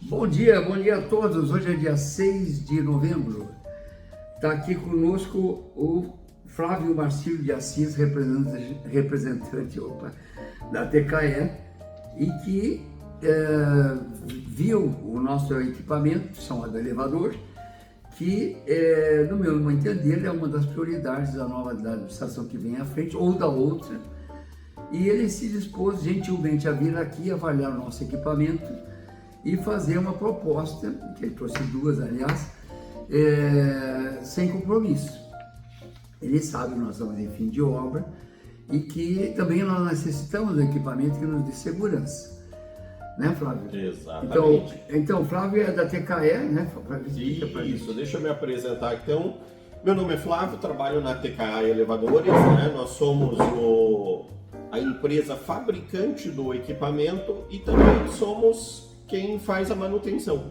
Bom dia a todos. Hoje é dia 6 de novembro. Está aqui conosco o Flávio Marcílio de Assis, representante da TKE, e que viu o nosso equipamento, chamado elevador, que, no meu entender, é uma das prioridades da nova administração que vem à frente, ou da outra, e ele se dispôs gentilmente a vir aqui avaliar o nosso equipamento e fazer uma proposta, que ele trouxe duas, aliás, sem compromisso. Ele sabe que nós estamos em fim de obra e que também nós necessitamos de equipamento que nos dê segurança. Né, Flávio? Exatamente. Então Flávio é da TKE, né? Isso, deixa eu me apresentar. Então, meu nome é Flávio, trabalho na TKE Elevadores, né? Nós somos a empresa fabricante do equipamento e também somos quem faz a manutenção.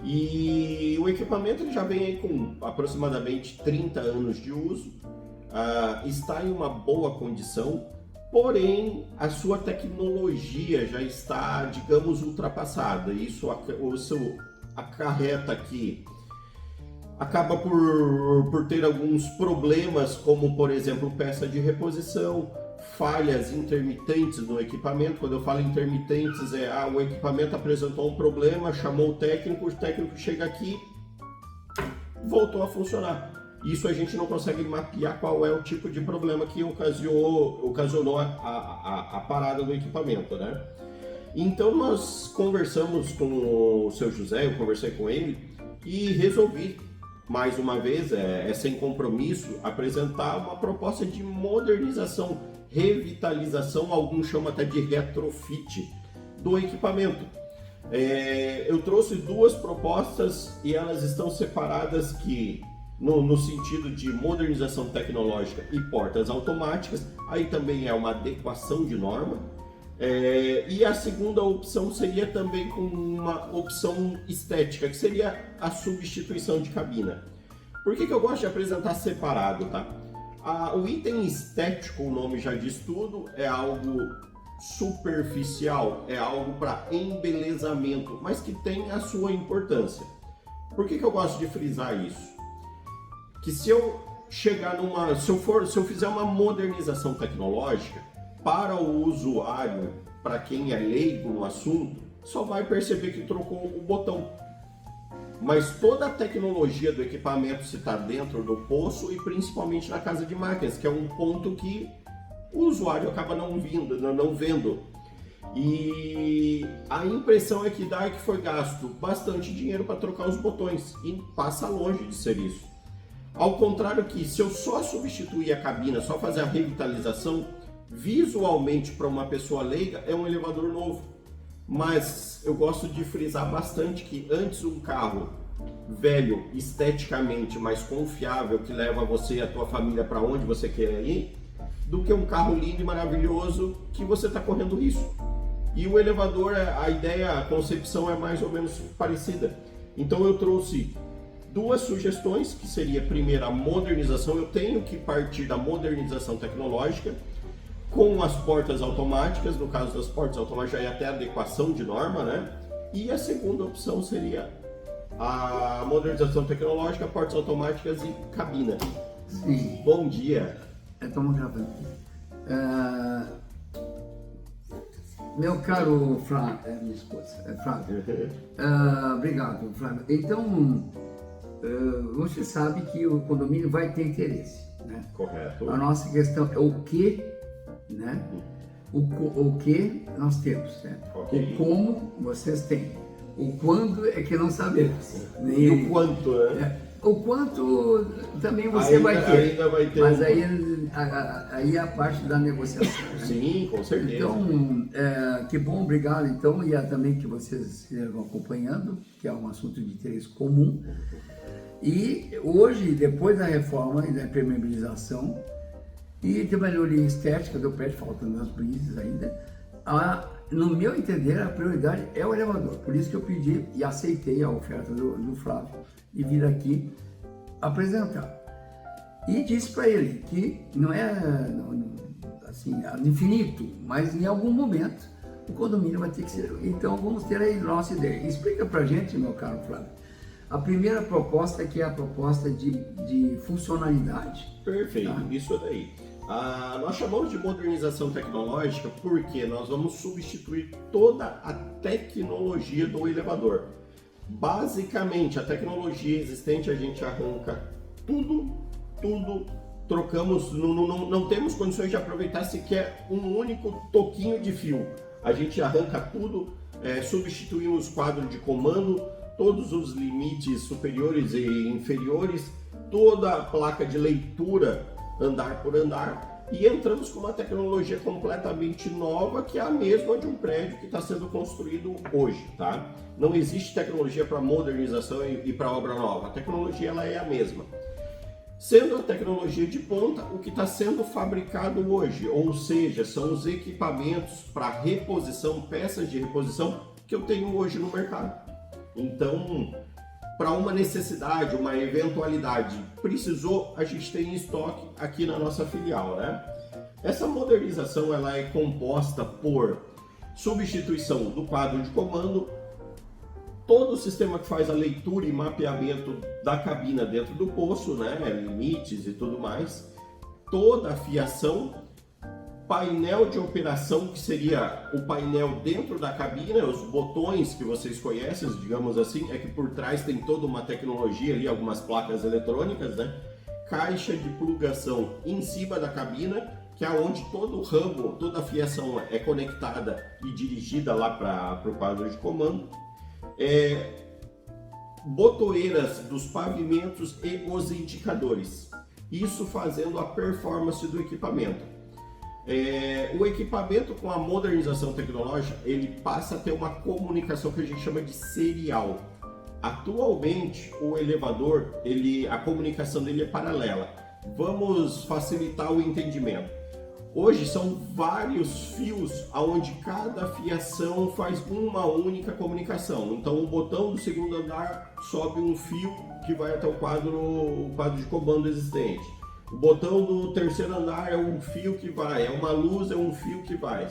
E o equipamento ele já vem aí com aproximadamente 30 anos de uso, está em uma boa condição, porém a sua tecnologia já está, digamos, ultrapassada. Isso acarreta que acaba por ter alguns problemas, como por exemplo peça de reposição, falhas intermitentes no equipamento. Quando eu falo intermitentes, o equipamento apresentou um problema, chamou o técnico chega aqui, voltou a funcionar. Isso a gente não consegue mapear qual é o tipo de problema que ocasionou a parada do equipamento, né? Então nós conversamos com o seu José, eu conversei com ele e resolvi, mais uma vez, sem compromisso, apresentar uma proposta de modernização, revitalização, alguns chamam até de retrofit do equipamento. Eu trouxe duas propostas e elas estão separadas no sentido de modernização tecnológica e portas automáticas, aí também é uma adequação de norma. E a segunda opção seria também com uma opção estética, que seria a substituição de cabina. Por que eu gosto de apresentar separado, tá? O item estético, o nome já diz tudo, é algo superficial, é algo para embelezamento, mas que tem a sua importância. Por que eu gosto de frisar isso? Que se eu fizer uma modernização tecnológica para o usuário, para quem é leigo no assunto, só vai perceber que trocou o botão. Mas toda a tecnologia do equipamento se está dentro do poço e principalmente na casa de máquinas, que é um ponto que o usuário acaba não vendo. E a impressão que dá é que foi gasto bastante dinheiro para trocar os botões e passa longe de ser isso. Ao contrário que se eu só substituir a cabina, só fazer a revitalização, visualmente para uma pessoa leiga é um elevador novo. Mas eu gosto de frisar bastante que antes um carro velho, esteticamente mais confiável, que leva você e a tua família para onde você quer ir, do que um carro lindo e maravilhoso que você está correndo risco. E o elevador, a concepção é mais ou menos parecida. Então eu trouxe duas sugestões, que seria, primeiro, a modernização. Eu tenho que partir da modernização tecnológica com as portas automáticas. No caso das portas automáticas, já é até adequação de norma, né? E a segunda opção seria a modernização tecnológica, portas automáticas e cabina. Sim. Bom dia. Estamos gravando. Meu caro Flávio, minha esposa, Flávio. Obrigado, Flávio. Então, você sabe que o condomínio vai ter interesse, né? Correto. A nossa questão é o que, né? O que nós temos, né? Okay. O como vocês têm. O quando é que não sabemos. E o quanto, né? O quanto também você vai ter. Ainda vai ter. Mas aí é a parte da negociação. Né? Sim, com certeza. Então, que bom, obrigado. Então, e também que vocês estejam acompanhando, que é um assunto de interesse comum. E hoje, depois da reforma e da permeabilização e de melhoria estética do prédio, faltando as brisas ainda, no meu entender, a prioridade é o elevador. Por isso que eu pedi e aceitei a oferta do Flávio e vir aqui apresentar. E disse para ele que não é assim, infinito, mas em algum momento o condomínio vai ter que ser. Então vamos ter aí nossa ideia. Explica pra gente, meu caro Flávio, a primeira proposta, que é a proposta de funcionalidade. Perfeito, Tá? isso daí. Nós chamamos de modernização tecnológica porque nós vamos substituir toda a tecnologia do elevador. Basicamente, a tecnologia existente a gente arranca tudo, trocamos, não temos condições de aproveitar sequer um único toquinho de fio. A gente arranca tudo, substituímos o quadro de comando, todos os limites superiores e inferiores, toda a placa de leitura andar por andar, e entramos com uma tecnologia completamente nova, que é a mesma de um prédio que está sendo construído hoje, tá? Não existe tecnologia para modernização e para obra nova, a tecnologia ela é a mesma. Sendo a tecnologia de ponta, o que está sendo fabricado hoje, ou seja, são os equipamentos para reposição, peças de reposição que eu tenho hoje no mercado. Então, para uma necessidade, uma eventualidade, precisou, a gente tem em estoque aqui na nossa filial, né? Essa modernização ela é composta por substituição do quadro de comando, todo o sistema que faz a leitura e mapeamento da cabina dentro do poço, né? Limites e tudo mais, toda a fiação, painel de operação, que seria o painel dentro da cabina, os botões que vocês conhecem, digamos assim, é que por trás tem toda uma tecnologia ali, algumas placas eletrônicas, né? Caixa de plugação em cima da cabina, que é onde todo o ramo, toda a fiação é conectada e dirigida lá para o quadro de comando. Botoeiras dos pavimentos e os indicadores, isso fazendo a performance do equipamento. O equipamento, com a modernização tecnológica, ele passa a ter uma comunicação que a gente chama de serial. Atualmente, o elevador, a comunicação dele é paralela. Vamos facilitar o entendimento. Hoje são vários fios onde cada fiação faz uma única comunicação. Então o botão do segundo andar sobe um fio que vai até o quadro de comando existente. O botão do terceiro andar é um fio que vai, é uma luz, é um fio que vai.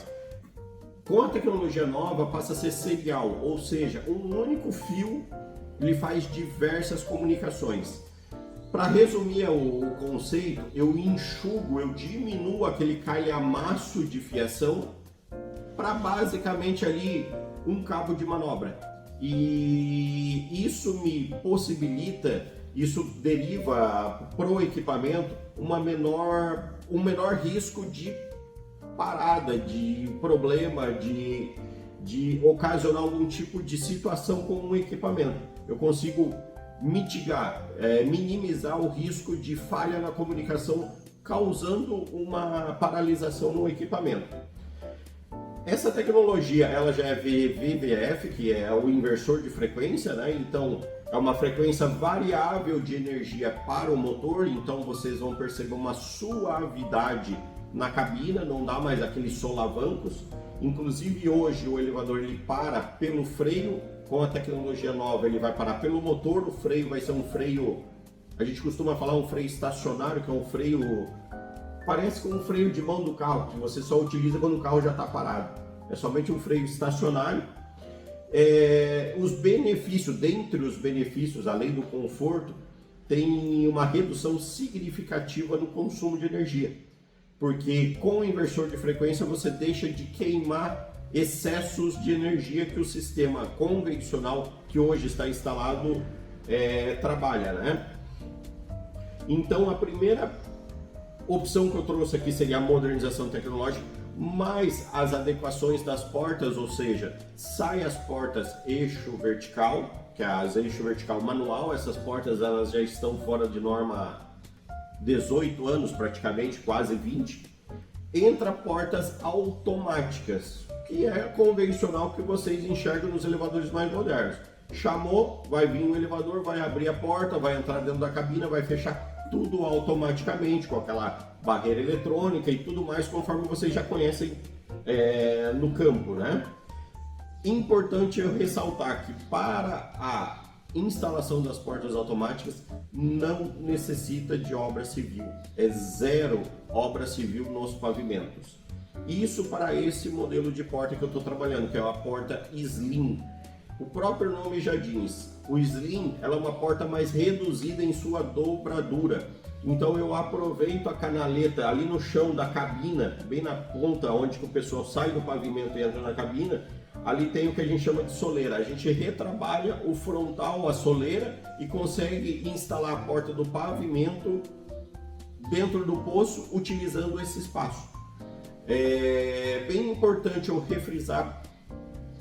Com a tecnologia nova passa a ser serial, ou seja, um único fio ele faz diversas comunicações. Para resumir o conceito, eu enxugo, eu diminuo aquele calhamaço de fiação para basicamente ali um cabo de manobra. E isso me possibilita, isso deriva para o equipamento um menor risco de parada, de problema, de ocasionar algum tipo de situação com o equipamento. Eu consigo mitigar, minimizar o risco de falha na comunicação, causando uma paralisação no equipamento. Essa tecnologia ela já é VVF, que é o inversor de frequência, né? Então é uma frequência variável de energia para o motor, então vocês vão perceber uma suavidade na cabina, não dá mais aqueles solavancos. Inclusive hoje o elevador ele para pelo freio. Com a tecnologia nova ele vai parar pelo motor, o freio vai ser um freio, a gente costuma falar um freio estacionário, que é um freio, parece com um freio de mão do carro, que você só utiliza quando o carro já está parado. É somente um freio estacionário. Os benefícios, dentre os benefícios, além do conforto, tem uma redução significativa no consumo de energia. Porque com o inversor de frequência você deixa de queimar excessos de energia que o sistema convencional que hoje está instalado trabalha, né? Então a primeira opção que eu trouxe aqui seria a modernização tecnológica, mais as adequações das portas, ou seja, sai as portas eixo vertical, que é as eixo vertical manual. Essas portas elas já estão fora de norma há 18 anos praticamente, quase 20. Entra portas automáticas, que é convencional que vocês enxergam nos elevadores mais modernos. Chamou, vai vir um elevador, vai abrir a porta, vai entrar dentro da cabina, vai fechar tudo automaticamente, com aquela barreira eletrônica e tudo mais, conforme vocês já conhecem no campo, né? Importante eu ressaltar que para a instalação das portas automáticas não necessita de obra civil, é zero obra civil nos pavimentos. Isso para esse modelo de porta que eu estou trabalhando, que é a porta Slim. O próprio nome já diz, o Slim ela é uma porta mais reduzida em sua dobradura. Então eu aproveito a canaleta ali no chão da cabina, bem na ponta onde que o pessoal sai do pavimento e entra na cabina, ali tem o que a gente chama de soleira. A gente retrabalha o frontal, a soleira, e consegue instalar a porta do pavimento dentro do poço utilizando esse espaço. É bem importante eu refrisar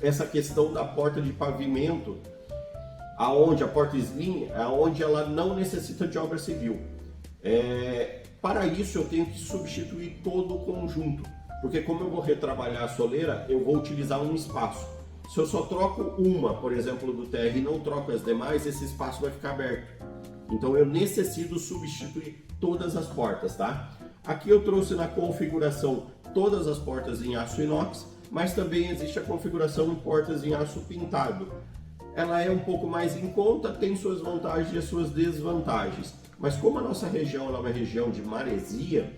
essa questão da porta de pavimento, aonde a porta Slim, aonde ela não necessita de obra civil. Para isso eu tenho que substituir todo o conjunto, porque como eu vou retrabalhar a soleira, eu vou utilizar um espaço. Se eu só troco uma, por exemplo, do TR e não troco as demais, esse espaço vai ficar aberto. Então eu necessito substituir todas as portas, tá? Aqui eu trouxe na configuração todas as portas em aço inox, mas também existe a configuração em portas em aço pintado. Ela é um pouco mais em conta, tem suas vantagens e as suas desvantagens. Mas como a nossa região é uma região de maresia,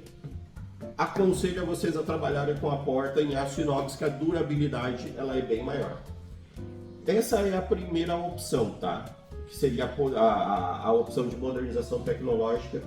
aconselho a vocês a trabalharem com a porta em aço inox, que a durabilidade ela é bem maior. Essa é a primeira opção, tá? Que seria a opção de modernização tecnológica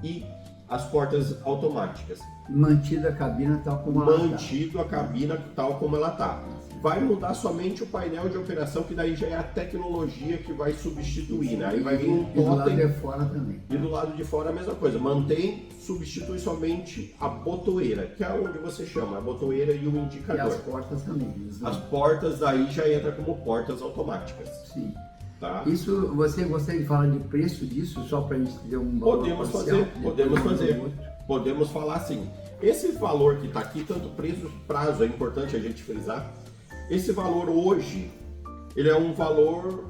e as portas automáticas. Mantida a cabina tal como ela está. Mantido a cabina tal como ela está. Vai mudar somente o painel de operação, que daí já é a tecnologia que vai substituir, né? Aí vai vir um totem. E do lado de fora também. E do lado de fora a mesma coisa. Mantém, substitui somente a botoeira, que é onde você chama, a botoeira e o indicador. E as portas também. As portas daí já entra como portas automáticas. Sim. Tá? Isso, você gostaria de falar de preço disso, só para a gente ter um valor Podemos parcial, fazer. Podemos falar assim. Esse valor que está aqui, tanto preço prazo, é importante a gente frisar. Esse valor hoje, ele é um valor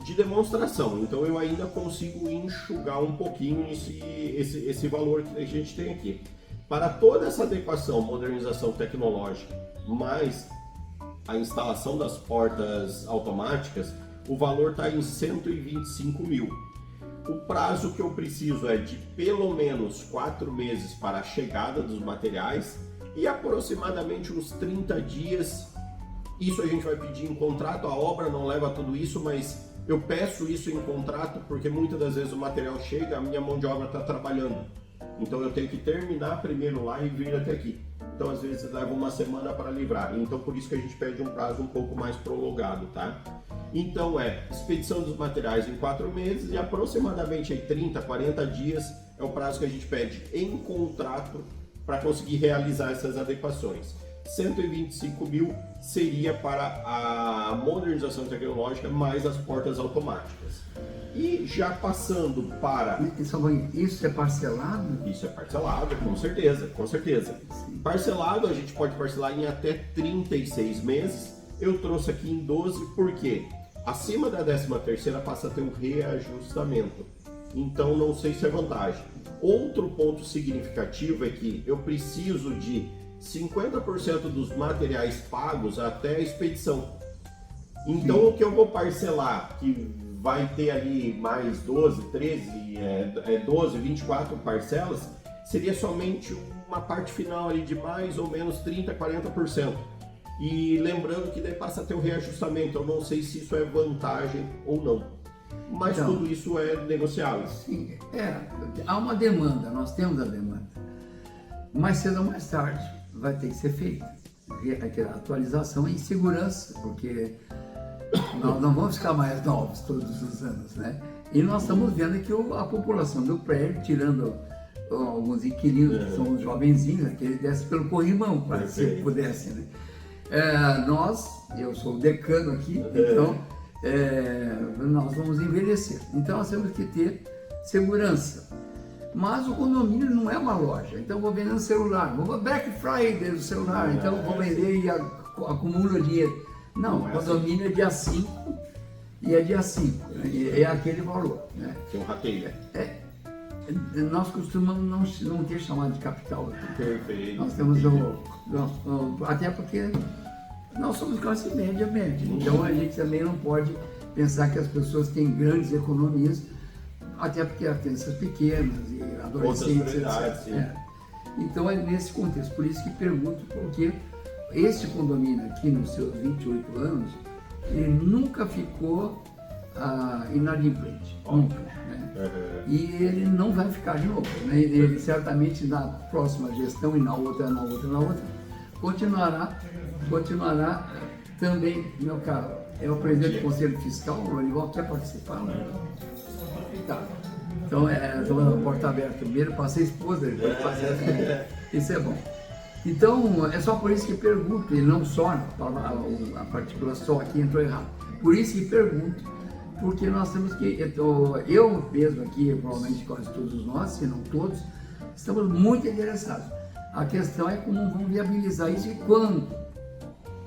de demonstração, então eu ainda consigo enxugar um pouquinho esse valor que a gente tem aqui. Para toda essa adequação, modernização tecnológica, mais a instalação das portas automáticas, o valor está em 125 mil. O prazo que eu preciso é de pelo menos 4 meses para a chegada dos materiais e aproximadamente uns 30 dias. Isso a gente vai pedir em contrato, a obra não leva tudo isso, mas eu peço isso em contrato porque muitas das vezes o material chega, a minha mão de obra está trabalhando. Então eu tenho que terminar primeiro lá e vir até aqui. Então às vezes leva uma semana para livrar. Então por isso que a gente pede um prazo um pouco mais prolongado, tá? Então expedição dos materiais em 4 meses e aproximadamente 30, 40 dias é o prazo que a gente pede em contrato para conseguir realizar essas adequações. 125 mil seria para a modernização tecnológica mais as portas automáticas. E já passando para... Isso é parcelado? Isso é parcelado, com certeza, com certeza. Sim. Parcelado a gente pode parcelar em até 36 meses. Eu trouxe aqui em 12 porque acima da 13ª passa a ter um reajustamento. Então não sei se é vantagem. Outro ponto significativo é que eu preciso de 50% dos materiais pagos até a expedição. Então sim, o que eu vou parcelar, que vai ter ali mais 12, 13, 12, 24 parcelas, seria somente uma parte final ali de mais ou menos 30, 40%. E lembrando que daí passa a ter o reajustamento, eu não sei se isso é vantagem ou não. Mas então, tudo isso é negociável. Sim, há uma demanda, nós temos a demanda. Mais cedo ou mais tarde vai ter que ser feita. Aquela atualização em segurança, porque nós não vamos ficar mais novos todos os anos, né? E nós estamos vendo que a população do prédio, tirando alguns inquilinos que são os jovenzinhos, que eles descem pelo corrimão, se pudesse, né? Eu sou o decano aqui, então nós vamos envelhecer. Então nós temos que ter segurança. Mas o condomínio não é uma loja, então eu vou vender um celular, vou Black Friday do celular, então eu vou vender e acumulo dinheiro. Não, o condomínio é dia 5 e é dia 5, é aquele valor. Né? Tem um rateio. Nós costumamos não ter chamado de capital. Perfeito. Nós temos até porque nós somos classe média, então a gente também não pode pensar que as pessoas têm grandes economias, até porque há crianças pequenas e adolescentes, etc. Então é nesse contexto, por isso que pergunto, porque esse condomínio aqui, nos seus 28 anos, ele nunca ficou inadimplente, nunca, né? E ele não vai ficar de novo, né? Ele certamente na próxima gestão e na outra, continuará também, meu caro. É o presidente do Conselho Fiscal, o Lorival, quer participar? Tá. Então, estou a porta aberta. Primeiro passei a esposa, depois passei isso é bom. Então, é só por isso que pergunto, e não só, a partícula só aqui entrou errado. Por isso que pergunto, porque nós temos que, eu mesmo aqui, provavelmente quase todos nós, se não todos, estamos muito interessados. A questão é como vão viabilizar isso e quando,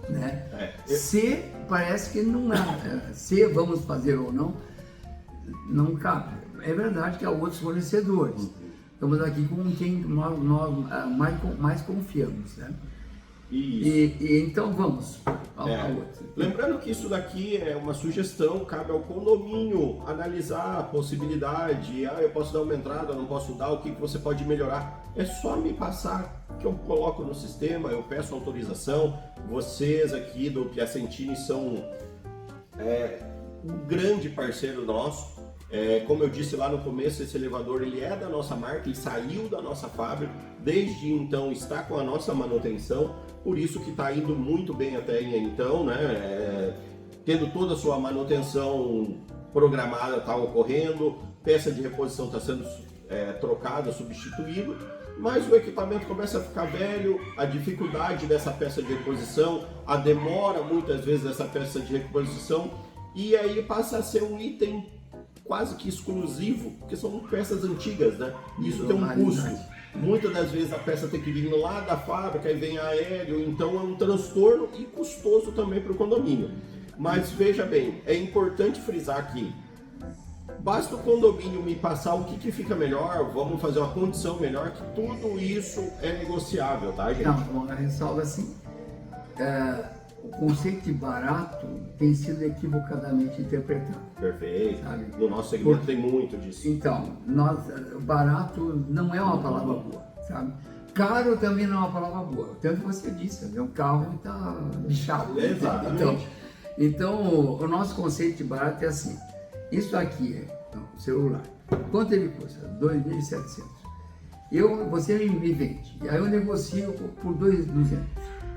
né? Se parece que não é, se vamos fazer ou não cabe. É verdade que há outros fornecedores. Estamos aqui com quem nós mais confiamos, né? E então vamos ao outro. Lembrando que isso daqui é uma sugestão, cabe ao condomínio analisar a possibilidade, eu posso dar uma entrada, não posso dar, o que você pode melhorar. É só me passar que eu coloco no sistema, eu peço autorização. Vocês aqui do Piacentini são um grande parceiro nosso. Como eu disse lá no começo, esse elevador ele é da nossa marca, ele saiu da nossa fábrica, desde então está com a nossa manutenção, por isso que está indo muito bem até então, né? Tendo toda a sua manutenção programada, está ocorrendo, peça de reposição está sendo trocada, substituída, mas o equipamento começa a ficar velho, a dificuldade dessa peça de reposição, a demora muitas vezes dessa peça de reposição, e aí passa a ser um item quase que exclusivo, porque são peças antigas, né? Isso tem um custo. Muitas das vezes a peça tem que vir lá da fábrica e vem aéreo, então é um transtorno e custoso também para o condomínio. Mas veja bem, é importante frisar aqui, basta o condomínio me passar o que fica melhor, vamos fazer uma condição melhor, que tudo isso é negociável, tá, gente? Não, uma ressalva assim, o conceito de barato tem sido equivocadamente interpretado. Perfeito. Sabe? No nosso segmento tem muito disso. Então, barato não é uma palavra boa, sabe? Caro também não é uma palavra boa. Tanto que você disse, um carro está bichado. Exatamente. Então, o nosso conceito de barato é assim. Isso aqui é celular. Quanto ele custa? 2.700. Você me vende. Aí eu negocio por 2.200.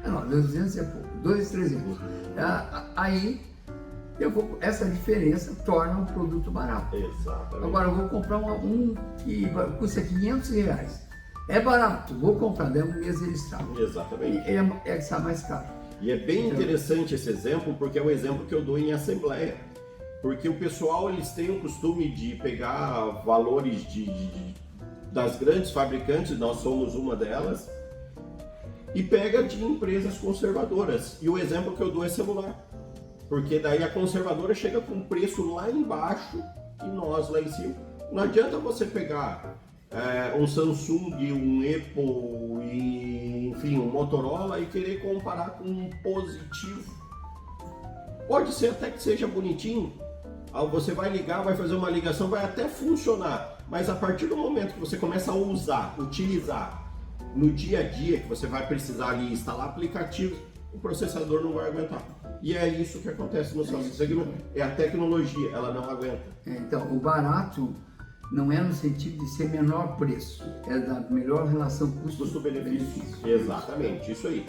Não, 200 é pouco, 2.300. Aí essa diferença torna um produto barato. Exatamente. Agora eu vou comprar um que custa R$500. É barato, vou comprar, daí um mês ele estraga. Exatamente. É que está mais caro. E é bem interessante esse exemplo, porque é um exemplo que eu dou em assembleia. Porque o pessoal, eles têm o costume de pegar valores das grandes fabricantes, nós somos uma delas, e pega de empresas conservadoras. E o exemplo que eu dou é celular. Porque daí a conservadora chega com preço lá embaixo e nós lá em cima. Não adianta você pegar um Samsung, um Apple, e, enfim, um Motorola e querer comparar com um Positivo. Pode ser até que seja bonitinho. Você vai ligar, vai fazer uma ligação, vai até funcionar. Mas a partir do momento que você começa a utilizar no dia a dia, que você vai precisar ali instalar aplicativos, o processador não vai aguentar. E é isso que acontece no nosso segmento. É a tecnologia, ela não aguenta. Então, o barato não é no sentido de ser menor preço, é da melhor relação custo-benefício. Exatamente, isso aí.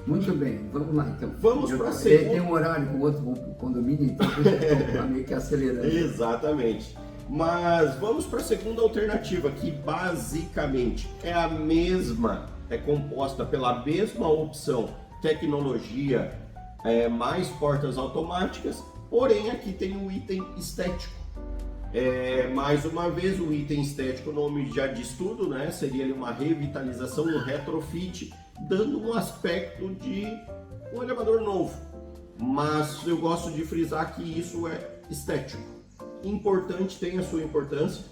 Muito bem, vamos lá então. Vamos para a segunda. Tem um horário com o outro condomínio, então está meio que acelerando. Exatamente. Mas vamos para a segunda alternativa, que basicamente é a mesma, é composta pela mesma opção, tecnologia, mais portas automáticas, porém aqui tem um item estético. Mais uma vez, o item estético, o nome já diz tudo, né? Seria ali uma revitalização, um retrofit, dando um aspecto de um elevador novo. Mas eu gosto de frisar que isso é estético. Importante, tem a sua importância.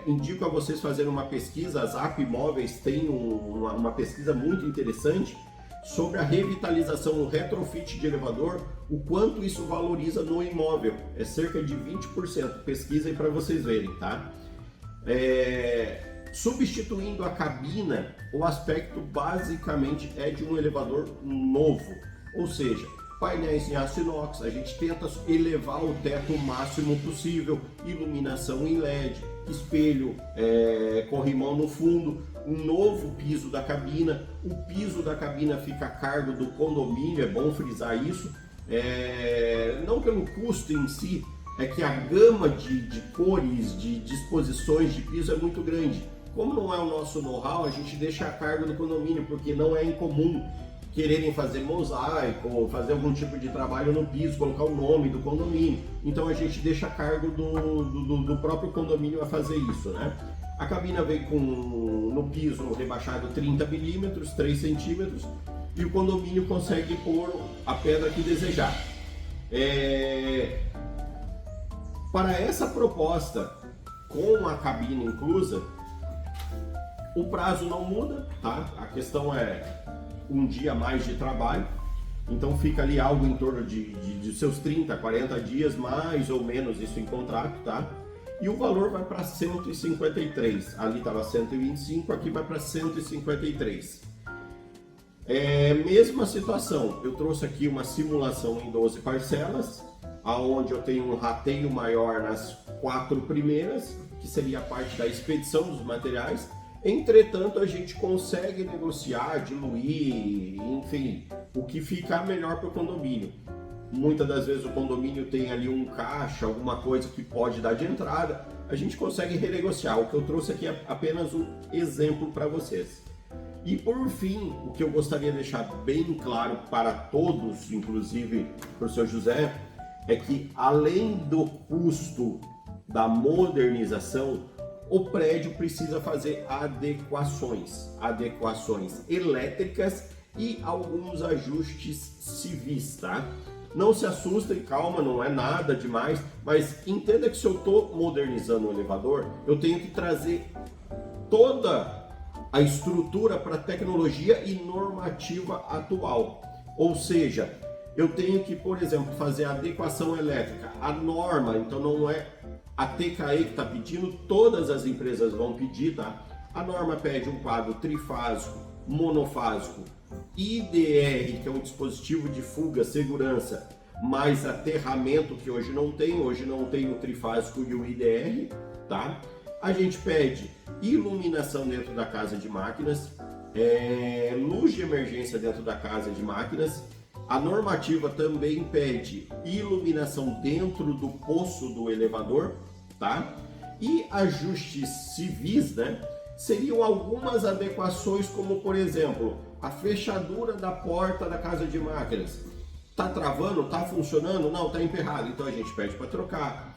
Indico a vocês fazerem uma pesquisa, a Zap Imóveis tem uma pesquisa muito interessante sobre a revitalização, o retrofit de elevador, o quanto isso valoriza no imóvel. É cerca de 20%. Pesquisem para vocês verem, tá? Substituindo a cabina, o aspecto basicamente é de um elevador novo, ou seja, painéis em aço inox, a gente tenta elevar o teto o máximo possível, iluminação em LED, espelho, corrimão no fundo, um novo piso da cabina. O piso da cabina fica a cargo do condomínio, é bom frisar isso, não pelo custo em si, é que a gama de cores, de disposições de piso é muito grande. Como não é o nosso know-how, a gente deixa a cargo do condomínio, porque não é incomum quererem fazer mosaico, fazer algum tipo de trabalho no piso, colocar o nome do condomínio. Então a gente deixa a cargo do próprio condomínio a fazer isso, né? A cabina vem no piso rebaixado 30 milímetros, 3 centímetros, e o condomínio consegue pôr a pedra que desejar. Para essa proposta, com a cabine inclusa, o prazo não muda, tá? A questão é um dia a mais de trabalho, então fica ali algo em torno de seus 30, 40 dias, mais ou menos isso em contrato, tá? E o valor vai para 153, ali estava 125, aqui vai para 153. Mesma situação, eu trouxe aqui uma simulação em 12 parcelas, aonde eu tenho um rateio maior nas 4 primeiras, que seria a parte da expedição dos materiais. Entretanto, a gente consegue negociar, diluir, enfim, o que ficar melhor para o condomínio. Muitas das vezes o condomínio tem ali um caixa, alguma coisa que pode dar de entrada, a gente consegue renegociar. O que eu trouxe aqui é apenas um exemplo para vocês. E por fim, o que eu gostaria de deixar bem claro para todos, inclusive para o seu José, é que além do custo da modernização, o prédio precisa fazer adequações elétricas e alguns ajustes civis, tá? Não se assustem, calma, não é nada demais, mas entenda que se eu estou modernizando o elevador, eu tenho que trazer toda a estrutura para a tecnologia e normativa atual. Ou seja, eu tenho que, por exemplo, fazer a adequação elétrica. A norma, então não é a TKE que está pedindo, todas as empresas vão pedir, tá? A norma pede um quadro trifásico, monofásico, IDR, que é um dispositivo de fuga, segurança, mais aterramento, que hoje não tem o trifásico e o IDR, tá? A gente pede iluminação dentro da casa de máquinas, luz de emergência dentro da casa de máquinas. A normativa também pede iluminação dentro do poço do elevador, tá? E ajustes civis, né? Seriam algumas adequações, como por exemplo, a fechadura da porta da casa de máquinas. Tá travando? Tá funcionando? Não, tá emperrado. Então a gente pede para trocar.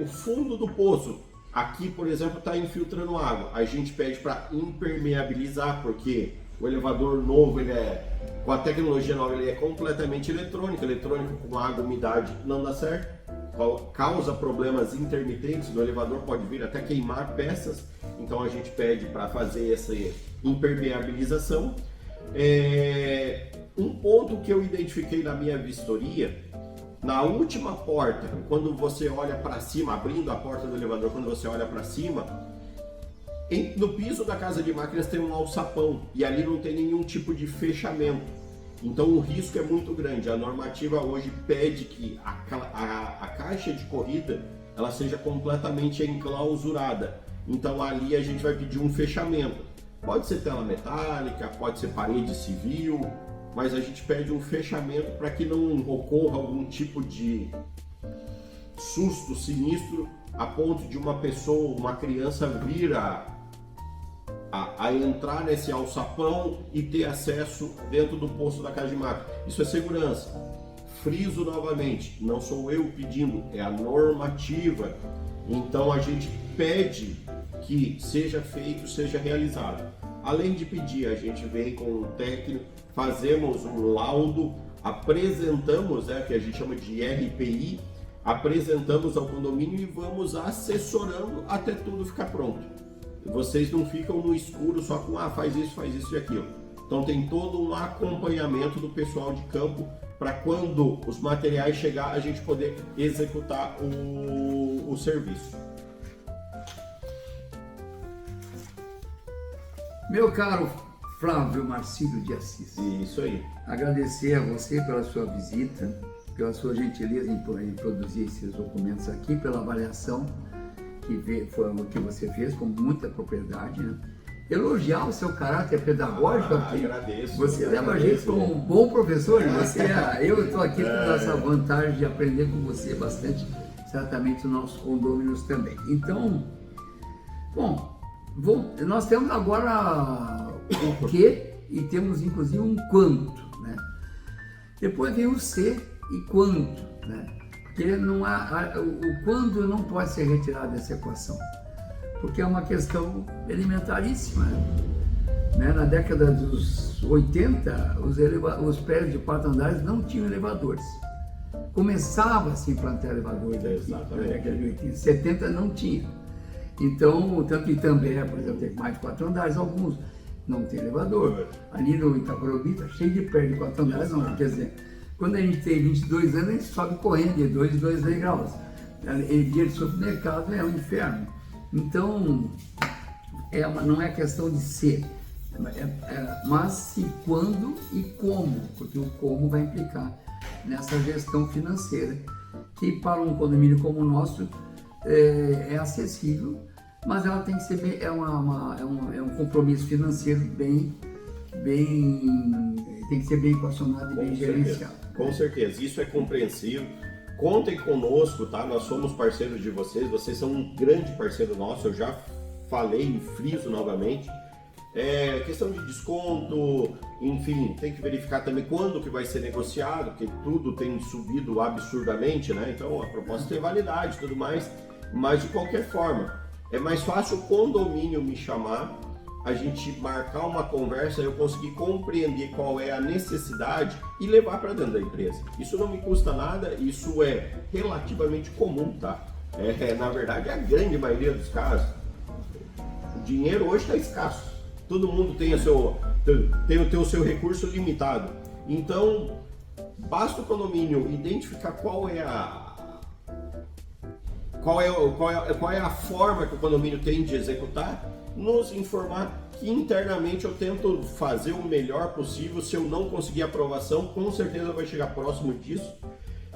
O fundo do poço, aqui por exemplo, tá infiltrando água. A gente pede para impermeabilizar, porque o elevador novo, com a tecnologia nova, ele é completamente eletrônico com água, umidade, não dá certo, causa problemas intermitentes do elevador, pode vir até queimar peças, então a gente pede para fazer essa impermeabilização. Um ponto que eu identifiquei na minha vistoria, na última porta, quando você olha para cima, abrindo a porta do elevador, quando você olha para cima, no piso da casa de máquinas tem um alçapão e ali não tem nenhum tipo de fechamento. Então o risco é muito grande. A normativa hoje pede que a caixa de corrida ela seja completamente enclausurada. Então ali a gente vai pedir um fechamento. Pode ser tela metálica, pode ser parede civil, mas a gente pede um fechamento para que não ocorra algum tipo de susto sinistro a ponto de uma pessoa, uma criança vir a entrar nesse alçapão e ter acesso dentro do poço da casa de máquina. Isso é segurança. Friso novamente, não sou eu pedindo, é a normativa. Então a gente pede que seja feito, seja realizado. Além de pedir, a gente vem com um técnico, fazemos um laudo, apresentamos, que a gente chama de RPI, apresentamos ao condomínio e vamos assessorando até tudo ficar pronto. Vocês não ficam no escuro só com faz isso e aquilo. Então tem todo um acompanhamento do pessoal de campo para quando os materiais chegar a gente poder executar o serviço. Meu caro Flávio Marcílio de Assis, Isso aí. agradecer a você pela sua visita, pela sua gentileza em produzir esses documentos aqui, pela avaliação foi o que você fez com muita propriedade, né? Elogiar o seu caráter pedagógico, porque agradeço, você leva a gente como um bom professor, e eu estou aqui com essa vantagem de aprender com você bastante, certamente os nossos condôminos também. Então, bom, nós temos agora o que e temos inclusive um quanto, né? Depois vem o se e quanto, né? Porque não o quando não pode ser retirado dessa equação, porque é uma questão elementaríssima, né? Na década dos 80, os prédios de 4 andares não tinham elevadores. Começava a se implantar elevadores aqui, na década de 80. 70 não tinha. Então, tanto que também, por exemplo, tem mais de 4 andares, alguns não tem elevador. Ali no Itacorubi está cheio de prédio de 4 andares, não, quer dizer, quando a gente tem 22 anos, a gente sobe correndo de 2 em 2 degraus. Em dia de supermercado é um inferno. Então, não é questão de ser, mas se quando e como, porque o como vai implicar nessa gestão financeira, que para um condomínio como o nosso é acessível, mas ela tem que ser bem, é um compromisso financeiro tem que ser bem equacionado e bem gerenciado. Com certeza, isso é compreensível. Contem conosco, tá? Nós somos parceiros de vocês são um grande parceiro nosso, eu já falei e friso novamente. Questão de desconto, enfim, tem que verificar também quando que vai ser negociado, porque tudo tem subido absurdamente, né? Então a proposta tem validade e tudo mais, mas de qualquer forma, é mais fácil o condomínio me chamar, a gente marcar uma conversa, eu conseguir compreender qual é a necessidade e levar para dentro da empresa. Isso não me custa nada, isso é relativamente comum, tá? Na verdade, a grande maioria dos casos, o dinheiro hoje está escasso. Todo mundo tem o seu recurso limitado. Então, basta o condomínio identificar qual é a forma que o condomínio tem de executar, nos informar que internamente eu tento fazer o melhor possível. Se eu não conseguir aprovação, com certeza vai chegar próximo disso.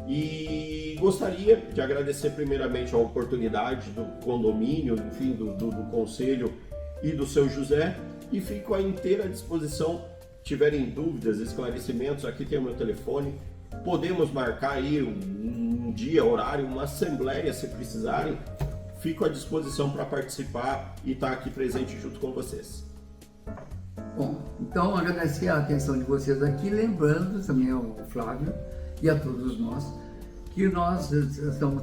E gostaria de agradecer primeiramente a oportunidade do condomínio, enfim, do conselho e do seu José, e fico à inteira disposição. Tiverem dúvidas, esclarecimentos, aqui tem o meu telefone. Podemos marcar aí um dia, horário, uma assembleia se precisarem. Fico à disposição para participar e estar aqui presente junto com vocês. Bom, então agradecer a atenção de vocês aqui, lembrando também ao Flávio e a todos nós que nós estamos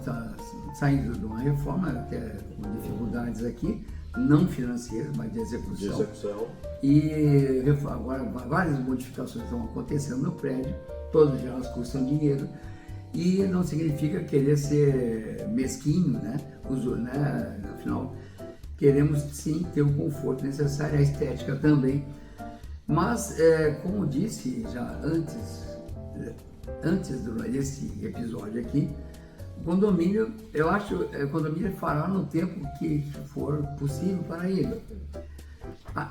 saindo de uma reforma, até com dificuldades aqui, não financeiras, mas de execução. E agora várias modificações estão acontecendo no prédio, todas elas custam dinheiro. E não significa querer ser mesquinho, né? Afinal, queremos sim ter o conforto necessário, a estética também. Mas, como disse já antes desse episódio aqui, o condomínio, eu acho, o condomínio fará no tempo que for possível para ele.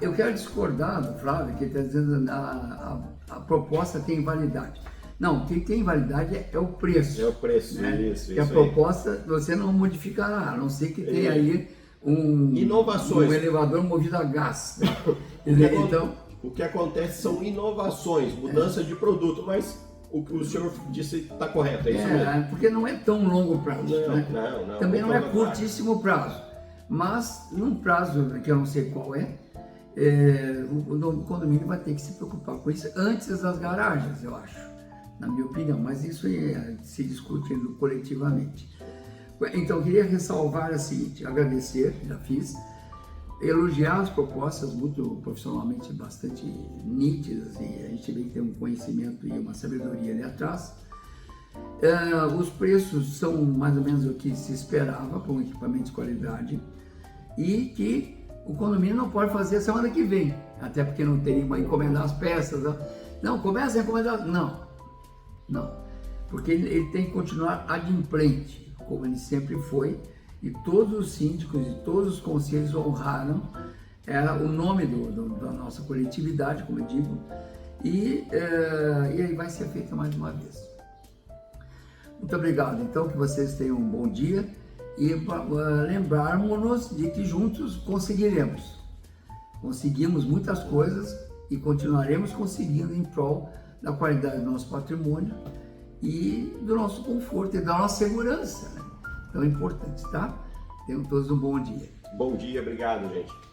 Eu quero discordar do Flávio, que está dizendo que a proposta tem validade. Não, o que tem validade é o preço. É o preço, né? isso. Que a proposta você não modificará, a não ser que tenha aí um elevador movido a gás. Então, o que acontece são inovações, mudança de produto, mas o que o senhor disse está correto, é isso mesmo? Porque não é tão longo prazo. Não. Também não é curtíssimo prazo, mas num prazo que eu não sei qual o condomínio vai ter que se preocupar com isso antes das garagens, eu acho. Na minha opinião, mas isso se discute coletivamente. Então, eu queria ressalvar o seguinte, agradecer, já fiz, elogiar as propostas muito profissionalmente bastante nítidas, e a gente vê que tem um conhecimento e uma sabedoria ali atrás. Os preços são mais ou menos o que se esperava para um equipamento de qualidade, e que o condomínio não pode fazer semana que vem, até porque não teria uma encomendar as peças. Não, começa a encomendar, não, porque ele tem que continuar adimplente, como ele sempre foi, e todos os síndicos e todos os conselhos honraram é o nome da nossa coletividade, como eu digo, e aí vai ser feita mais uma vez. Muito obrigado, então, que vocês tenham um bom dia e lembrarmos-nos de que juntos conseguiremos. Conseguimos muitas coisas e continuaremos conseguindo em prol da qualidade do nosso patrimônio e do nosso conforto e da nossa segurança, né? Então é importante, tá? Tenham todos um bom dia. Bom dia, obrigado, gente.